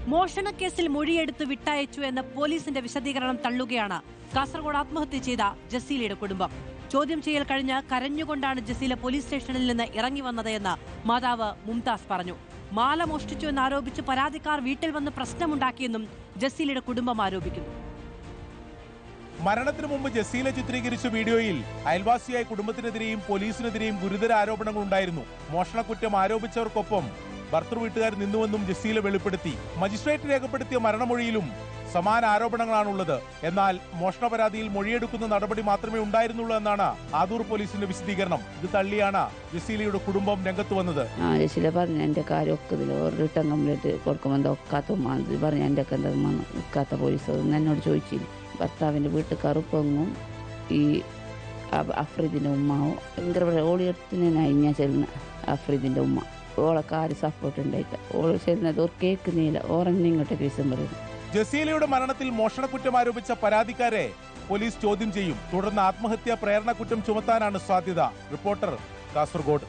മോഷണക്കേസിൽ മൊഴിയെടുത്ത് വിട്ടയച്ചു എന്ന പോലീസിന്റെ വിശദീകരണം തള്ളുകയാണ് കാസർഗോഡ് ആത്മഹത്യ ചെയ്ത ജസീലയുടെ കുടുംബം. ചോദ്യം ചെയ്യൽ കഴിഞ്ഞ് കരഞ്ഞുകൊണ്ടാണ് ജസീല പോലീസ് സ്റ്റേഷനിൽ നിന്ന് ഇറങ്ങി വന്നത് എന്ന് മാതാവ് മുംതാസ് പറഞ്ഞു. മാല മോഷ്ടിച്ചു എന്നാരോപിച്ച് പരാതിക്കാർ വീട്ടിൽ വന്ന് പ്രശ്നമുണ്ടാക്കിയെന്നും ജസീലയുടെ കുടുംബം ആരോപിക്കുന്നു. മരണത്തിനു മുമ്പ് ജസീല ചിത്രീകരിച്ച വീഡിയോയിൽ അയൽവാസിയായ കുടുംബത്തിനെതിരെയും പോലീസിനെതിരെയും ഗുരുതര ആരോപണങ്ങൾ ഉണ്ടായിരുന്നു. മോഷണക്കുറ്റം ആരോപിച്ചവർക്കൊപ്പം ഭർത്തൃ വീട്ടുകാർ നിന്നുവെന്നും ജസീല വെളിപ്പെടുത്തി. മജിസ്ട്രേറ്റ് രേഖപ്പെടുത്തിയ മരണമൊഴിയിലും സമാന ആരോപണങ്ങളാണുള്ളത്. എന്നാൽ മോഷണ പരാതിയിൽ മൊഴിയെടുക്കുന്ന നടപടി മാത്രമേ ഉണ്ടായിരുന്നുള്ളൂ എന്നാണ് ആദൂർ പോലീസിന്റെ വിശദീകരണം. ഇത് തള്ളിയാണ് ജസീലയുടെ കുടുംബം രംഗത്ത് വന്നത്. ജസീല പറഞ്ഞു എന്റെ കാര്യം റിട്ടേൺ കംപ്ലീറ്റ് കൊടുക്കുമ്പോൾ ഒക്കാത്ത പറഞ്ഞു എന്റെ ഒക്കാത്ത പോലീസ് എന്നോട് ചോദിച്ചില്ല. ഭർത്താവിന്റെ വീട്ടുകാർ പെങ്ങും ഈ അഫ്രീദിന്റെ ഉമ്മാവും ഭയങ്കര ഓളിയെടുത്തിനായി ഞാൻ ചെല്ലുന്ന അഫ്രീദിന്റെ ഉമ്മ ഓളൊക്കെ ആര് സപ്പോർട്ട് ഉണ്ടായിട്ട് ഓള് ചെല്ലുന്നത് ഓർ കേൾക്കുന്നില്ല. ഓറന്നെ ഇങ്ങോട്ടേക്ക് വിഷം പറയുന്നു. ജസീലയുടെ മരണത്തിൽ മോഷണക്കുറ്റം ആരോപിച്ച പരാതിക്കാരെ പോലീസ് ചോദ്യം ചെയ്യും. തുടർന്ന് ആത്മഹത്യാ പ്രേരണ കുറ്റം ചുമത്താനാണ് സാധ്യത. റിപ്പോർട്ടർ, കാസർഗോഡ്.